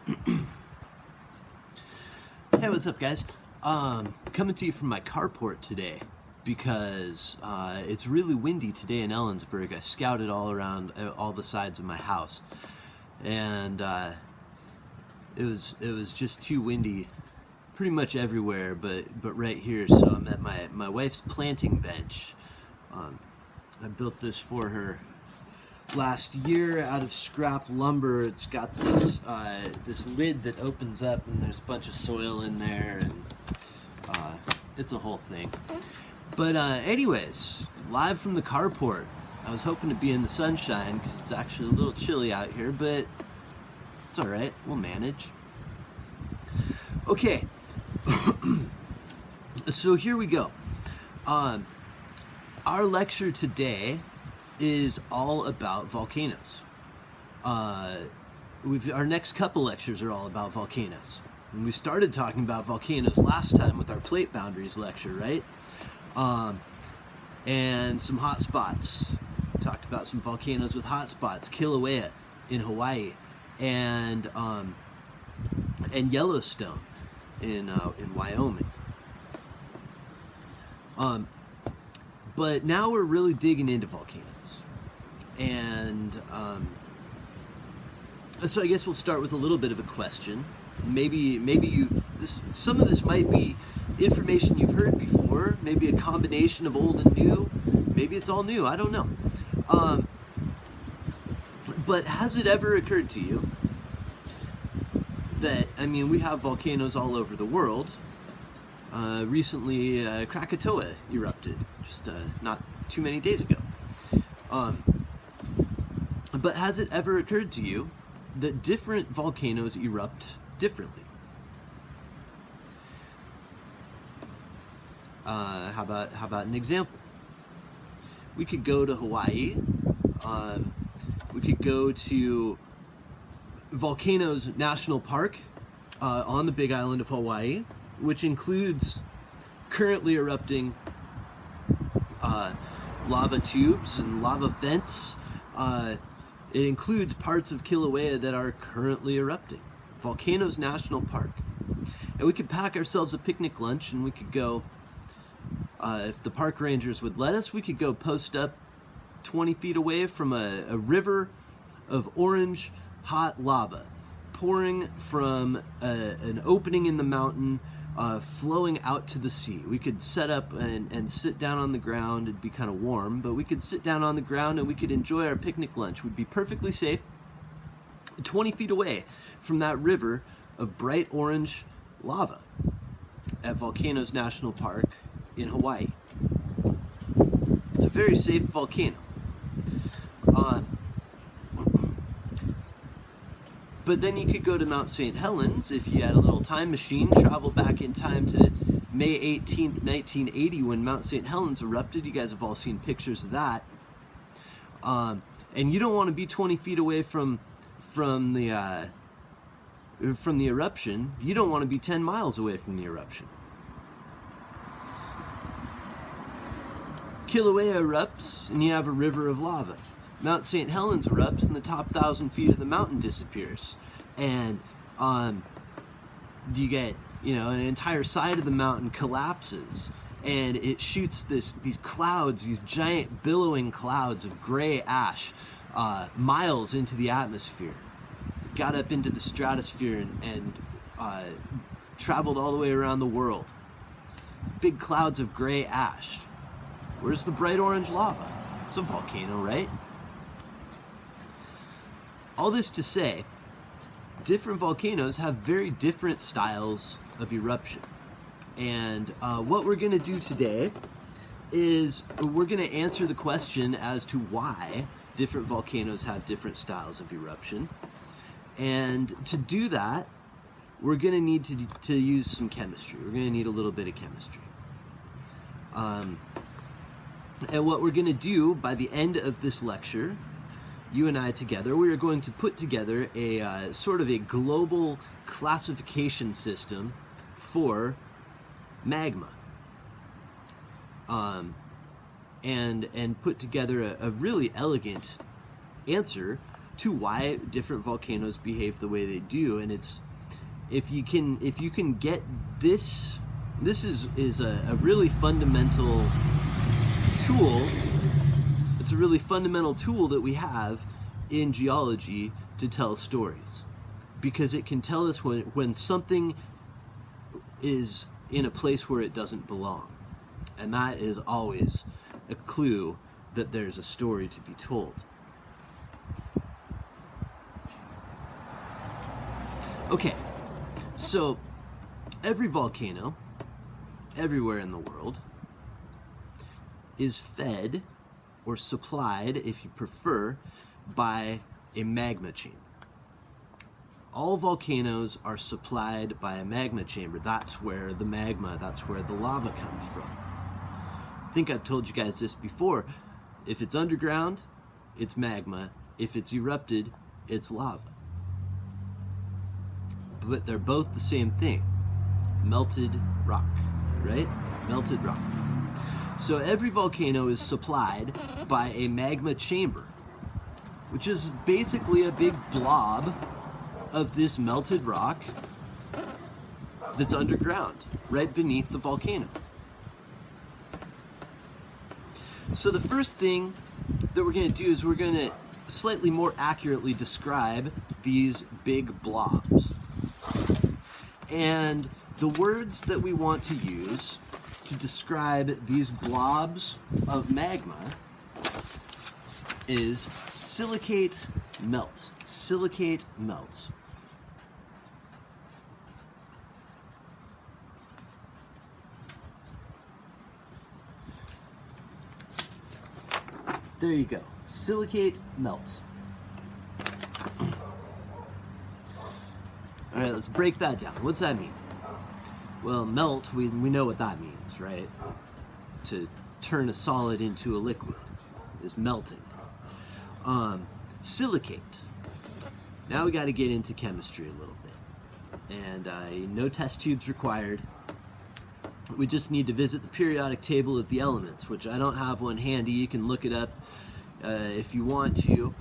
Hey, what's up, guys? Coming to you from my carport today because it's really windy today in Ellensburg. I scouted all around all the sides of my house, and it was just too windy, pretty much everywhere, but right here. So I'm at my wife's planting bench. I built this for her last year out of scrap lumber. It's got this this lid that opens up, and there's a bunch of soil in there, and it's a whole thing. But anyways, live from the carport. I was hoping to be in the sunshine because it's actually a little chilly out here, but it's all right. We'll manage. Okay, so here we go. Our lecture today is all about volcanoes. Our next couple lectures are all about volcanoes. And we started talking about volcanoes last time with our plate boundaries lecture, right? And some hot spots. Talked about some volcanoes with hot spots, Kilauea in Hawaii, and Yellowstone in Wyoming. But now we're really digging into volcanoes. And so I guess we'll start with a little bit of a question. Maybe some of this might be information you've heard before, maybe a combination of old and new, maybe it's all new, I don't know. But has it ever occurred to you that, we have volcanoes all over the world. Recently, Krakatoa erupted, just not too many days ago. But has it ever occurred to you that different volcanoes erupt differently? How about an example? We could go to Hawaii. We could go to Volcanoes National Park on the Big Island of Hawaii, which includes currently erupting lava tubes and lava vents. It includes parts of Kilauea that are currently erupting. Volcanoes National Park. And we could pack ourselves a picnic lunch and we could go, if the park rangers would let us, we could go post up 20 feet away from a river of orange hot lava pouring from an opening in the mountain, flowing out to the sea. We could set up and sit down on the ground. It'd be kind of warm, but we could sit down on the ground and we could enjoy our picnic lunch. We'd be perfectly safe 20 feet away from that river of bright orange lava at Volcanoes National Park in Hawaii. It's a very safe volcano. But then you could go to Mount St. Helens if you had a little time machine, travel back in time to May 18th, 1980 when Mount St. Helens erupted. You guys have all seen pictures of that. And you don't want to be 20 feet away from the eruption. You don't want to be 10 miles away from the eruption. Kilauea erupts and you have a river of lava. Mount St. Helens erupts and the top 1,000 feet of the mountain disappears. And you get, an entire side of the mountain collapses and it shoots these clouds, these giant billowing clouds of gray ash miles into the atmosphere. It got up into the stratosphere and traveled all the way around the world. Big clouds of gray ash. Where's the bright orange lava? It's a volcano, right? All this to say, different volcanoes have very different styles of eruption. And what we're going to do today is we're going to answer the question as to why different volcanoes have different styles of eruption. And to do that, we're going to need to use some chemistry. We're going to need a little bit of chemistry. And what we're going to do by the end of this lecture, you and I together, we are going to put together a sort of a global classification system for magma, and put together a really elegant answer to why different volcanoes behave the way they do. And it's, if you can get this is a really fundamental tool. It's a really fundamental tool that we have in geology to tell stories, because it can tell us when something is in a place where it doesn't belong, and that is always a clue that there's a story to be told. Okay, so every volcano everywhere in the world is fed or supplied, if you prefer, by a magma chamber. All volcanoes are supplied by a magma chamber. That's where the magma, that's where the lava comes from. I think I've told you guys this before. If it's underground, it's magma. If it's erupted, it's lava. But they're both the same thing. Melted rock, right? Melted rock. So every volcano is supplied by a magma chamber, which is basically a big blob of this melted rock that's underground, right beneath the volcano. So the first thing that we're going to do is we're going to slightly more accurately describe these big blobs. And the words that we want to use to describe these blobs of magma is silicate melt. Silicate melt. There you go. Silicate melt. All right, let's break that down. What's that mean? Well, melt, we know what that means, right? To turn a solid into a liquid is melting. Silicate. Now we got to get into chemistry a little bit. And no test tubes required. We just need to visit the periodic table of the elements, which I don't have one handy. You can look it up if you want to.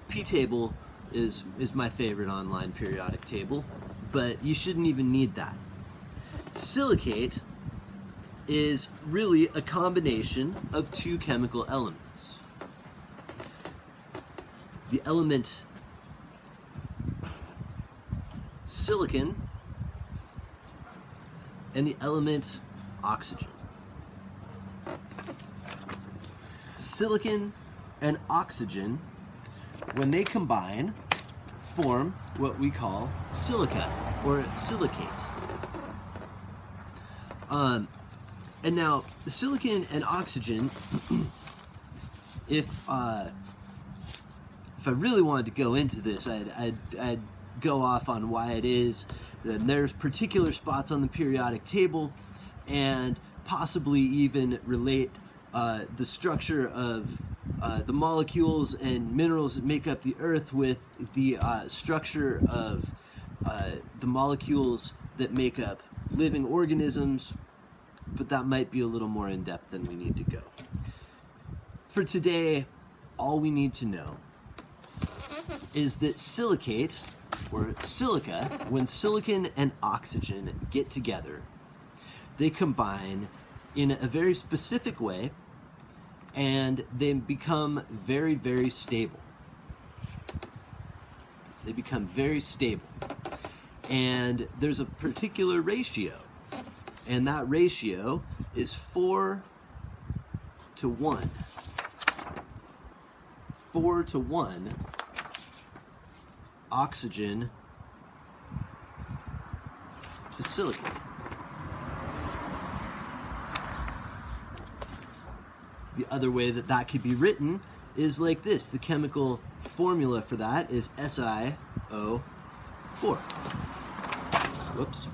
P-table is my favorite online periodic table, but you shouldn't even need that. Silicate is really a combination of two chemical elements. The element silicon and the element oxygen. Silicon and oxygen, when they combine, form what we call silica or silicate. And now, silicon and oxygen, if I really wanted to go into this, I'd go off on why it is. Then there's particular spots on the periodic table, and possibly even relate the structure of the molecules and minerals that make up the Earth with the structure of the molecules that make up living organisms, but that might be a little more in depth than we need to go. For today, all we need to know is that silicate, or silica, when silicon and oxygen get together, they combine in a very specific way, and they become very, very stable. They become very stable. And there's a particular ratio, and that ratio is 4 to 1. 4 to 1 oxygen to silicon. The other way that that could be written is like this. The chemical formula for that is SiO4. Whoops.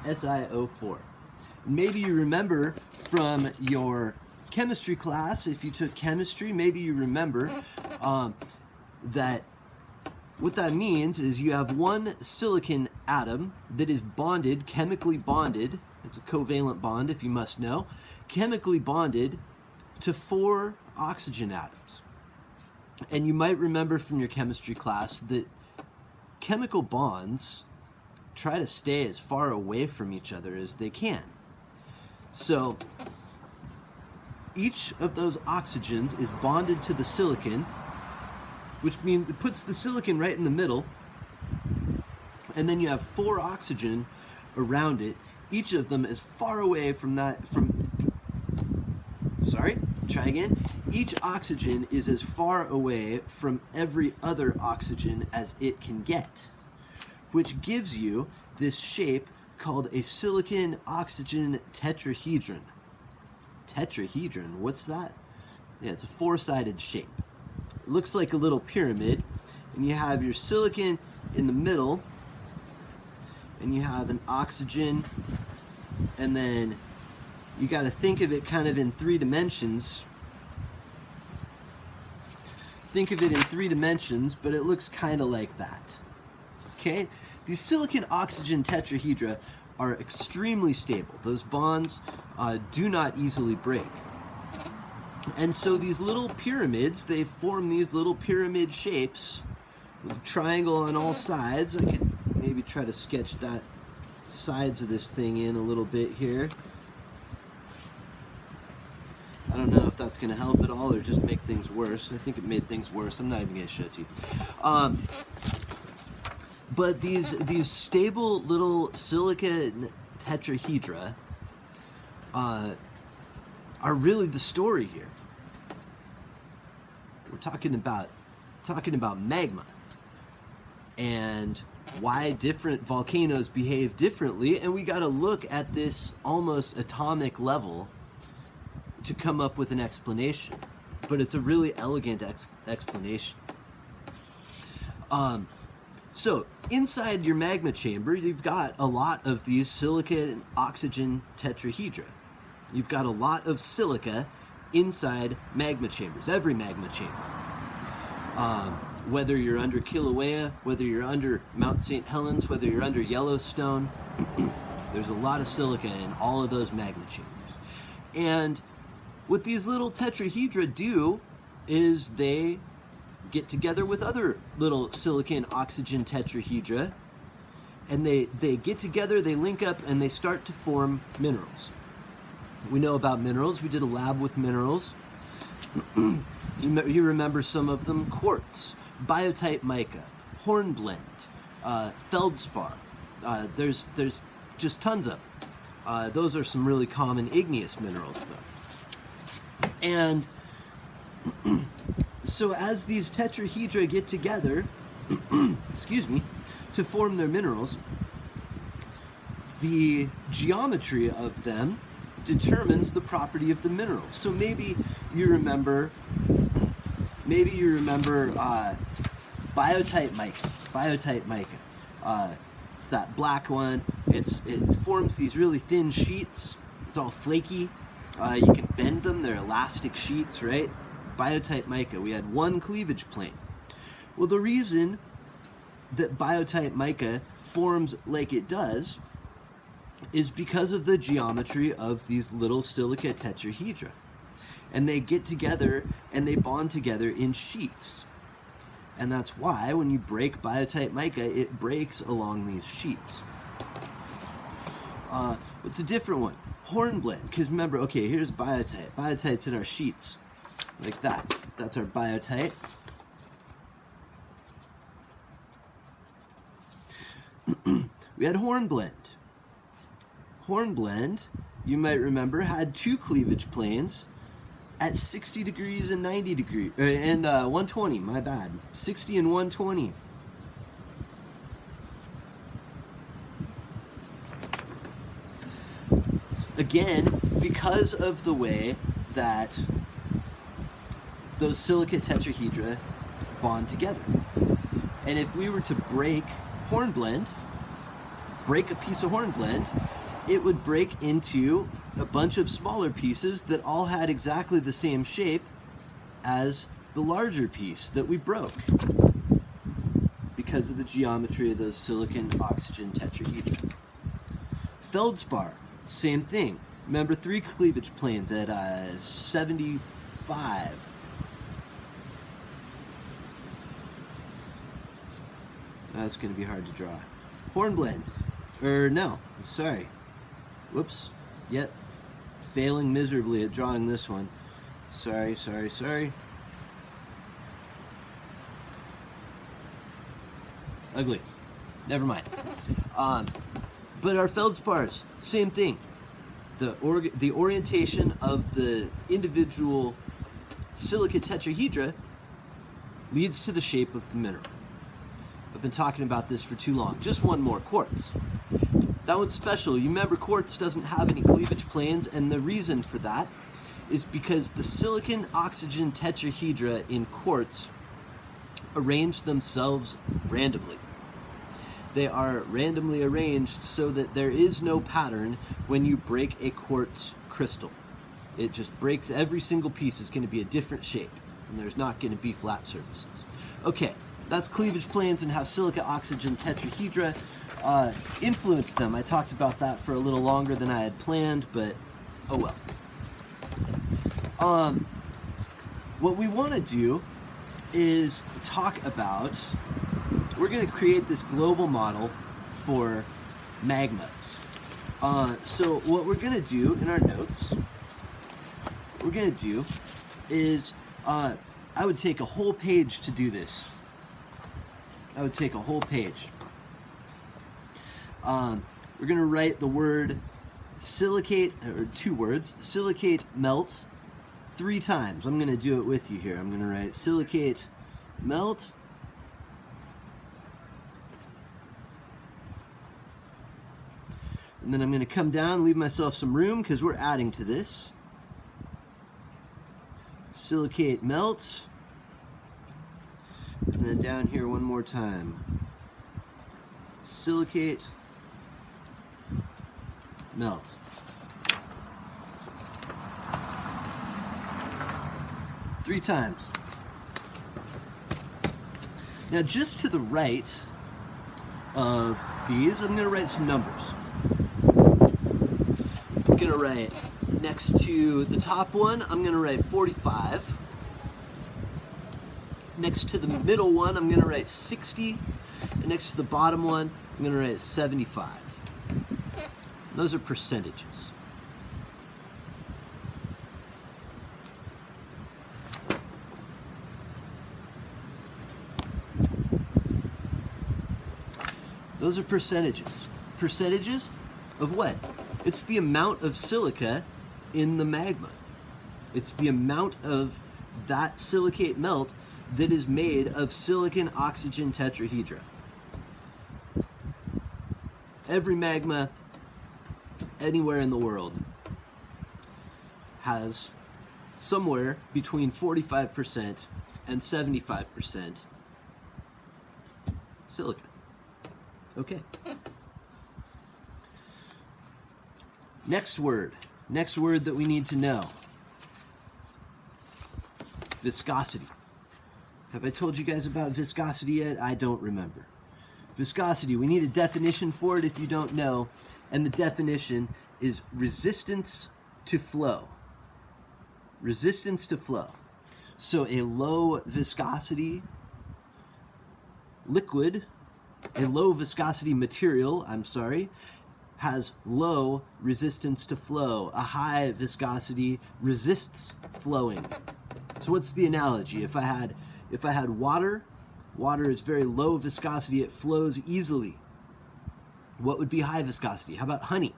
SiO4. Maybe you remember from your chemistry class, if you took chemistry, maybe you remember that what that means is you have one silicon atom that is bonded, chemically bonded, it's a covalent bond if you must know, chemically bonded to 4 oxygen atoms. And you might remember from your chemistry class that chemical bonds try to stay as far away from each other as they can. So each of those oxygens is bonded to the silicon, which means it puts the silicon right in the middle, and then you have 4 oxygen around it. Each of them is far away from Each oxygen is as far away from every other oxygen as it can get, which gives you this shape called a silicon-oxygen tetrahedron. Tetrahedron, what's that? Yeah, it's a 4-sided shape. It looks like a little pyramid, and you have your silicon in the middle, and you have an oxygen, and then you got to think of it kind of in 3 dimensions. Think of it in 3 dimensions, but it looks kind of like that. Okay? These silicon-oxygen tetrahedra are extremely stable. Those bonds do not easily break. And so these little pyramids, they form these little pyramid shapes with a triangle on all sides. I could maybe try to sketch that sides of this thing in a little bit here. I don't know if that's going to help at all or just make things worse. I think it made things worse. I'm not even going to show it to you. But these stable little silicon tetrahedra are really the story here. We're talking about magma and why different volcanoes behave differently, and we got to look at this almost atomic level to come up with an explanation. But it's a really elegant explanation. So inside your magma chamber, you've got a lot of these silicon oxygen tetrahedra. You've got a lot of silica inside magma chambers, every magma chamber. Whether you're under Kilauea, whether you're under Mount St. Helens, whether you're under Yellowstone, there's a lot of silica in all of those magma chambers. And what these little tetrahedra do is they get together with other little silicon oxygen tetrahedra, and they get together, they link up, and they start to form minerals. We know about minerals. We did a lab with minerals. You remember some of them: quartz, biotite mica, hornblende, feldspar. There's just tons of them. Those are some really common igneous minerals, though. And so as these tetrahedra get together, to form their minerals, the geometry of them determines the property of the mineral. So maybe you remember biotite mica. It's that black one. It forms these really thin sheets. It's all flaky. You can bend them. They're elastic sheets, right? Biotite mica. We had one cleavage plane. Well, the reason that biotite mica forms like it does is because of the geometry of these little silica tetrahedra. And they get together and they bond together in sheets. And that's why when you break biotite mica, it breaks along these sheets. What's a different one? Hornblende. Because remember, okay, here's biotite. Biotite's in our sheets. Like that. That's our biotite. We had hornblende. Hornblende, you might remember, had two cleavage planes at 60 degrees and 90 degrees, and 120, my bad. 60 and 120. Again, because of the way that those silica tetrahedra bond together. And if we were to break a piece of hornblende, it would break into a bunch of smaller pieces that all had exactly the same shape as the larger piece that we broke because of the geometry of those silicon oxygen tetrahedra. Feldspar, same thing. Remember, 3 cleavage planes at 75. That's going to be hard to draw. Hornblende. No, sorry. Whoops. Yep. Failing miserably at drawing this one. Sorry. Ugly. Never mind. But our feldspars, same thing. The orientation of the individual silica tetrahedra leads to the shape of the mineral. I've been talking about this for too long. Just one more, quartz. That one's special. You remember quartz doesn't have any cleavage planes, and the reason for that is because the silicon oxygen tetrahedra in quartz arrange themselves randomly. They are randomly arranged so that there is no pattern when you break a quartz crystal. It just breaks, every single piece is going to be a different shape, and there's not going to be flat surfaces. Okay, that's cleavage planes and how silica oxygen tetrahedra influence them. I talked about that for a little longer than I had planned, but oh well. What we want to do is talk about, we're going to create this global model for magmas. So what we're going to do in our notes, what we're going to do is, I would take a whole page to do this. I would take a whole page. We're going to write the word silicate, or 2 words, silicate melt 3 times. I'm going to do it with you here. I'm going to write silicate melt. And then I'm going to come down, leave myself some room because we're adding to this. Silicate melt. And then down here one more time. Silicate melt. Three times. Now just to the right of these, I'm going to write some numbers. I'm going to write next to the top one, I'm going to write 45. Next to the middle one, I'm going to write 60. And next to the bottom one, I'm going to write 75. Those are percentages. Those are percentages. Percentages of what? It's the amount of silica in the magma. It's the amount of that silicate melt that is made of silicon oxygen tetrahedra. Every magma anywhere in the world has somewhere between 45% and 75% silica. Okay. Next word that we need to know. Viscosity. Have I told you guys about viscosity yet? I don't remember. Viscosity, we need a definition for it if you don't know, and the definition is resistance to flow. Resistance to flow. So a low viscosity liquid, a low viscosity material, has low resistance to flow. A high viscosity resists flowing. So what's the analogy? If I had water is very low viscosity, it flows easily. What would be high viscosity? How about honey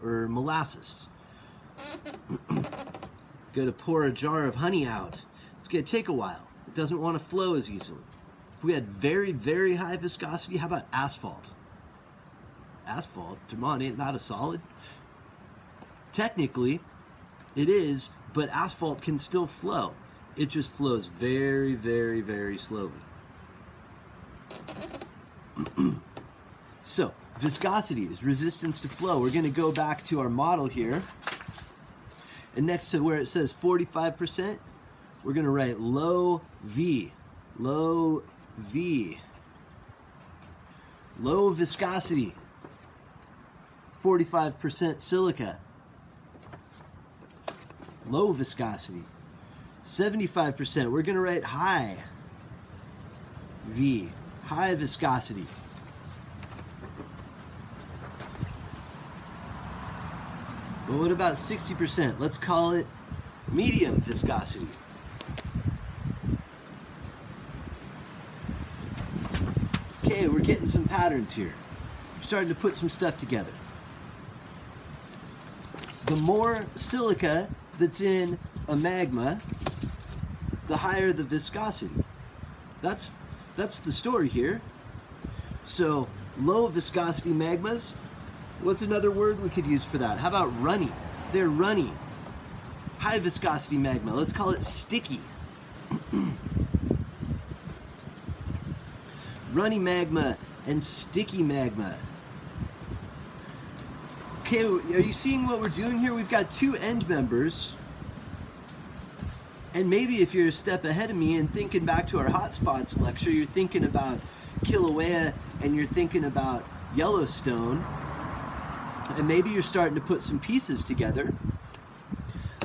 or molasses? Go to pour a jar of honey out. It's going to take a while. It doesn't want to flow as easily. If we had very, very high viscosity, how about asphalt? Asphalt, come on, ain't that a solid? Technically, it is, but asphalt can still flow. It just flows very, very, very slowly. So, viscosity is resistance to flow. We're going to go back to our model here. And next to where it says 45%, we're going to write low V. Low V. Low viscosity. 45% silica. Low viscosity. 75%. We're going to write high V. high viscosity. Well, what about 60%? Let's call it medium viscosity. Okay, we're getting some patterns here. We're starting to put some stuff together. The more silica that's in a magma, the higher the viscosity. That's the story here. So low viscosity magmas, what's another word we could use for that? How about runny? They're runny. High viscosity magma, let's call it sticky. Runny magma and sticky magma. Okay, are you seeing what we're doing here? We've got two end members. And maybe if you're a step ahead of me and thinking back to our hotspots lecture, you're thinking about Kilauea and you're thinking about Yellowstone. And maybe you're starting to put some pieces together.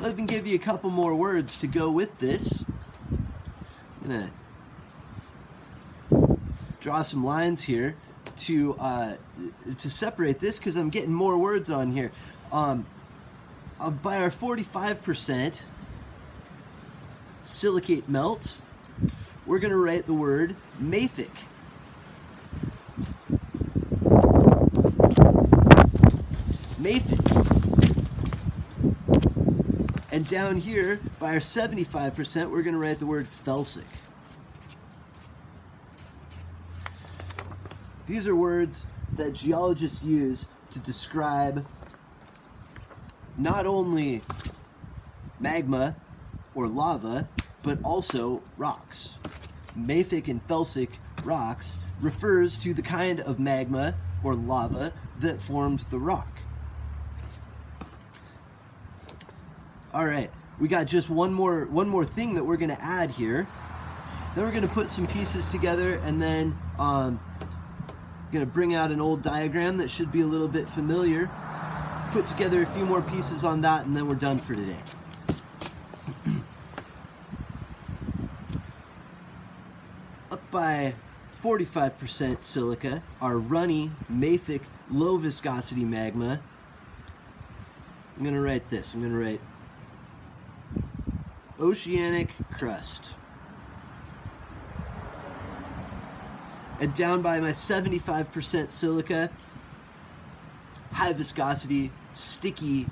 Let me give you a couple more words to go with this. I'm going to draw some lines here to separate this because I'm getting more words on here. By our 45% silicate melt, we're going to write the word mafic. Mafic. And down here, by our 75%, we're going to write the word felsic. These are words that geologists use to describe not only magma or lava, but also rocks. Mafic and felsic rocks refers to the kind of magma or lava that formed the rock. All right, we got just one more thing that we're going to add here. Then we're going to put some pieces together, and then going to bring out an old diagram that should be a little bit familiar. Put together a few more pieces on that, and then we're done for today. Up by 45% silica, our runny, mafic, low viscosity magma. I'm going to write this. I'm going to write oceanic crust. And down by my 75% silica, high viscosity, sticky,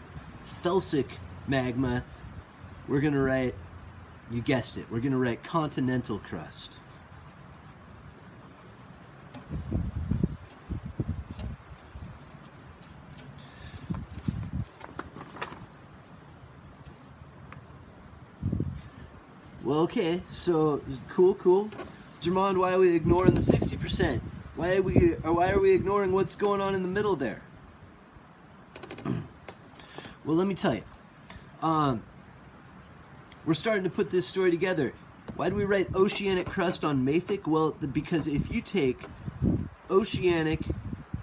felsic magma, we're going to write, you guessed it, we're going to write continental crust. Well, okay, so cool. Jermond, why are we ignoring the 60%? Why are we ignoring what's going on in the middle there? Well, let me tell you. We're starting to put this story together. Why do we write oceanic crust on mafic? Well, because if you take oceanic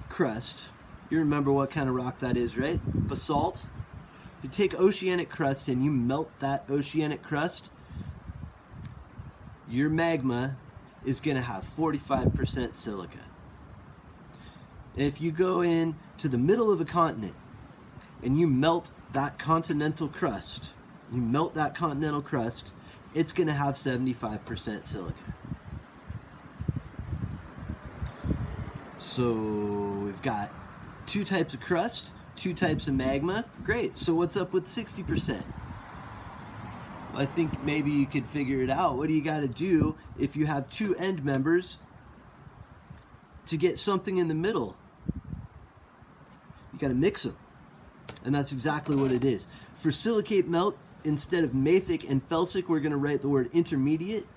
crust, you remember what kind of rock that is, right? Basalt. You take oceanic crust and you melt that oceanic crust, your magma is going to have 45% silica. If you go in to the middle of a continent and you melt that continental crust, it's going to have 75% silica. So we've got two types of crust, two types of magma. Great. So what's up with 60%? I think maybe you could figure it out. What do you got to do if you have two end members to get something in the middle? You got to mix them. And that's exactly what it is. For silicate melt, instead of mafic and felsic, we're going to write the word intermediate.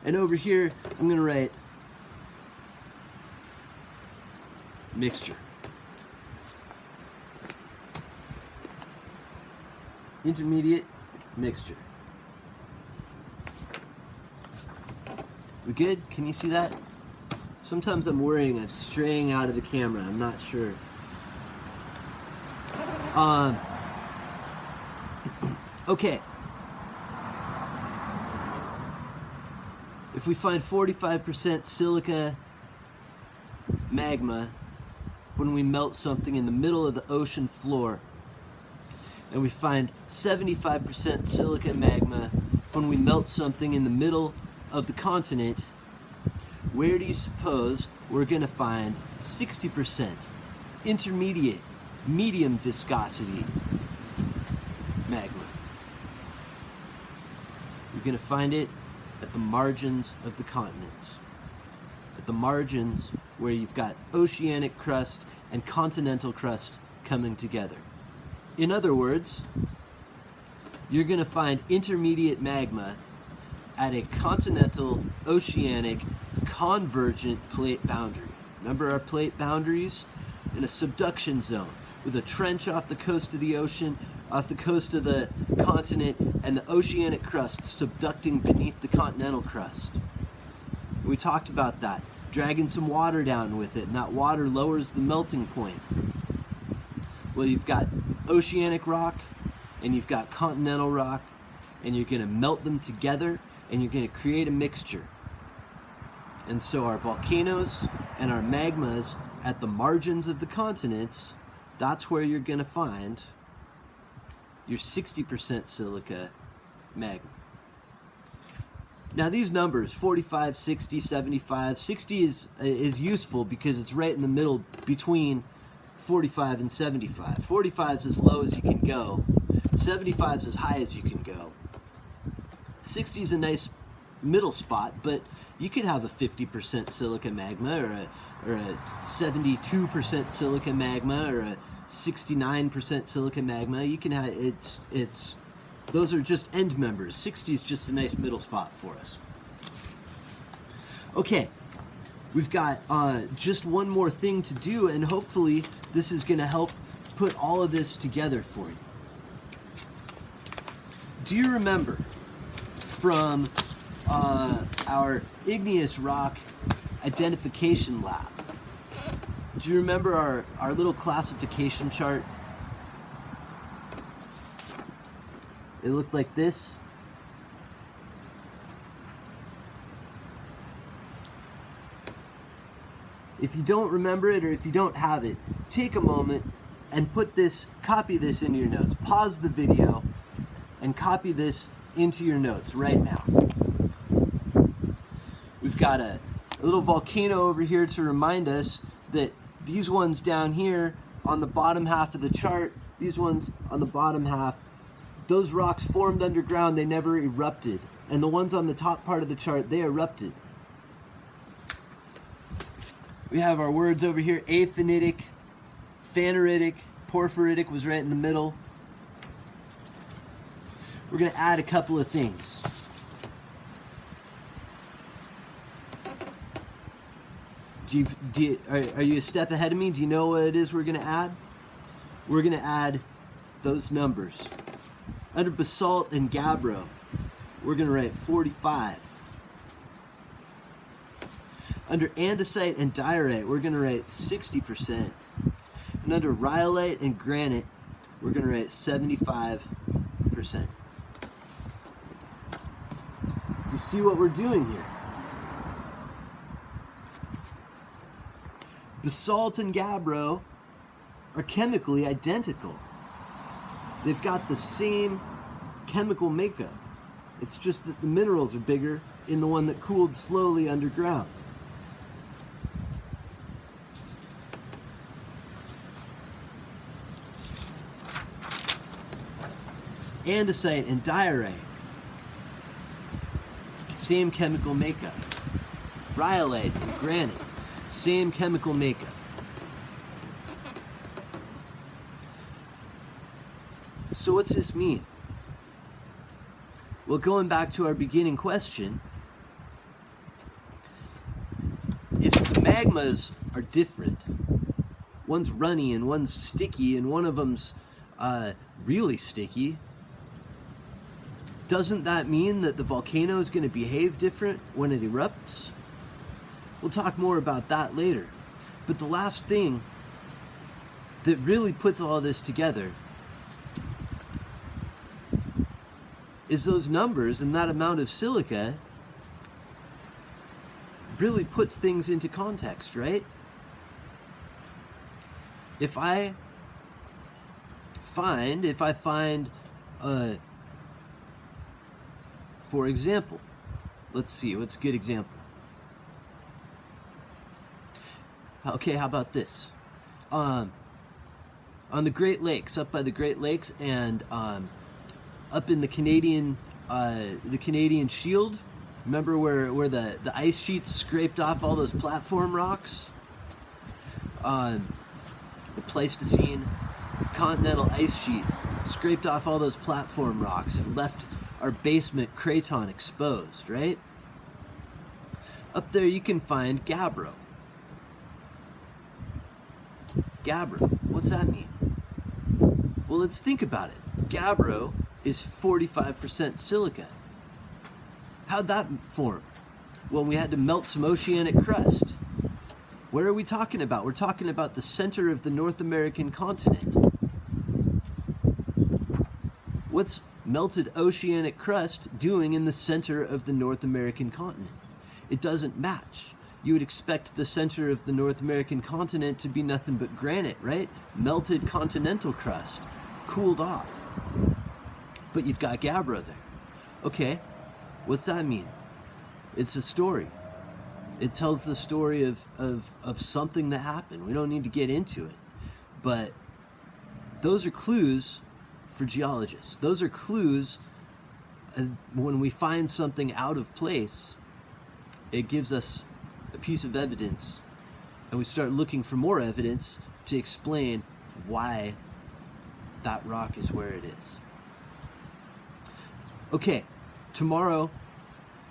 And over here, I'm going to write mixture. Intermediate mixture. We good? Can you see that? Sometimes I'm worrying I'm straying out of the camera. I'm not sure. Okay. If we find 45% silica magma when we melt something in the middle of the ocean floor, and we find 75% silica magma when we melt something in the middle of the continent, where do you suppose we're going to find 60% intermediate, medium viscosity magma? You're going to find it at the margins of the continents. At the margins where you've got oceanic crust and continental crust coming together. In other words, you're going to find intermediate magma at a continental, oceanic, convergent plate boundary. Remember our plate boundaries? In a subduction zone with a trench off the coast of the ocean, off the coast of the continent, and the oceanic crust subducting beneath the continental crust. We talked about that, dragging some water down with it, and that water lowers the melting point. Well, you've got oceanic rock and you've got continental rock, and you're going to melt them together and you're going to create a mixture. And so our volcanoes and our magmas at the margins of the continents, that's where you're going to find your 60% silica magma. Now these numbers, 45, 60, 75, 60 is useful because it's right in the middle between 45 and 75. 45 is as low as you can go. 75 is as high as you can go. 60 is a nice middle spot, but you could have a 50% silica magma or a 72% silica magma or a 69% silica magma. You can have it's those are just end members. 60 is just a nice middle spot for us. Okay, we've got just one more thing to do, and hopefully this is going to help put all of this together for you. Do you remember from our igneous rock identification lab? Do you remember our little classification chart? It looked like this. If you don't remember it, or if you don't have it, take a moment and copy this into your notes. Pause the video and copy this into your notes right now. We've got a little volcano over here to remind us that these ones down here on the bottom half of the chart, these ones on the bottom half, those rocks formed underground, they never erupted. And the ones on the top part of the chart, they erupted. We have our words over here, aphanitic, phaneritic, porphyritic was right in the middle. We're going to add a couple of things. Are you a step ahead of me? Do you know what it is we're going to add? We're going to add those numbers. Under basalt and gabbro, we're going to write 45. Under andesite and diorite, we're going to write 60%. And under rhyolite and granite, we're going to write 75%. Do you see what we're doing here? Basalt and gabbro are chemically identical. They've got the same chemical makeup. It's just that the minerals are bigger in the one that cooled slowly underground. Andesite and diorite, same chemical makeup. Rhyolite and granite, same chemical makeup. So what's this mean? Well, going back to our beginning question, if the magmas are different, one's runny and one's sticky and one of them's really sticky, doesn't that mean that the volcano is going to behave different when it erupts? We'll talk more about that later. But the last thing that really puts all this together is those numbers and that amount of silica really puts things into context, right? If I find, for example, let's see, what's a good example? Okay, how about this? On the Great Lakes, up by the Great Lakes, and up in the Canadian Shield, remember where the ice sheets scraped off all those platform rocks? The Pleistocene continental ice sheet scraped off all those platform rocks and left our basement craton exposed, right? Up there you can find gabbro. Gabbro, what's that mean? Well, let's think about it. Gabbro is 45% silica. How'd that form? Well, we had to melt some oceanic crust. Where are we talking about? We're talking about the center of the North American continent. What's melted oceanic crust doing in the center of the North American continent? It doesn't match. You would expect the center of the North American continent to be nothing but granite, right? Melted continental crust, cooled off. But you've got gabbro there. Okay, what's that mean? It's a story. It tells the story of something that happened. We don't need to get into it. But those are clues for geologists. Those are clues when we find something out of place. It gives us a piece of evidence, and we start looking for more evidence to explain why that rock is where it is. Okay, tomorrow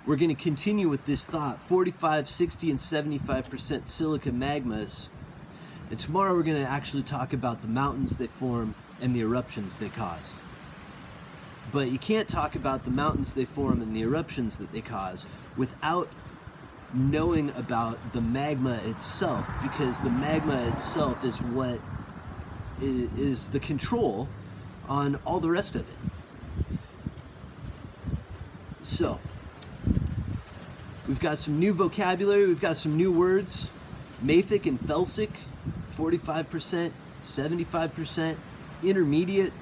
we're going to continue with this thought: 45, 60, and 75% silica magmas. And tomorrow we're going to actually talk about the mountains they form and the eruptions they cause. But you can't talk about the mountains they form and the eruptions that they cause without knowing about the magma itself, because the magma itself is what is the control on all the rest of it. So, we've got some new vocabulary, we've got some new words. Mafic and felsic, 45%, 75%, intermediate,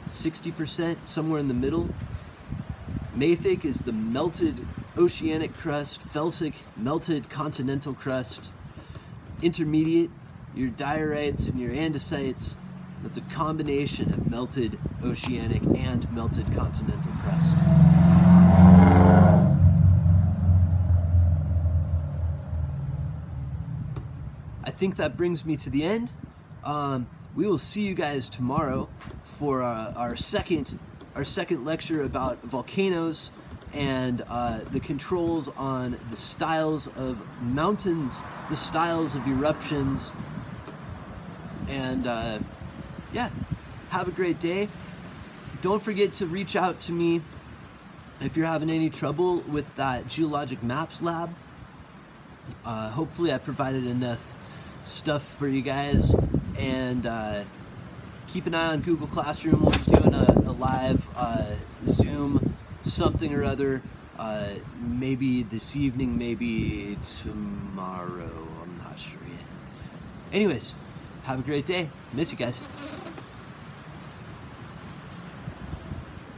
60%, somewhere in the middle. Mafic is the melted oceanic crust, felsic, melted continental crust. Intermediate, your diorites and your andesites. That's a combination of melted oceanic and melted continental crust. I think that brings me to the end. We will see you guys tomorrow for our second lecture about volcanoes and the controls on the styles of mountains, the styles of eruptions, and yeah, have a great day. Don't forget to reach out to me if you're having any trouble with that Geologic Maps lab. Hopefully I provided enough stuff for you guys, and keep an eye on Google Classroom. We'll be doing a live Zoom something or other, maybe this evening, maybe tomorrow, I'm not sure yet. Anyways, have a great day. Miss you guys.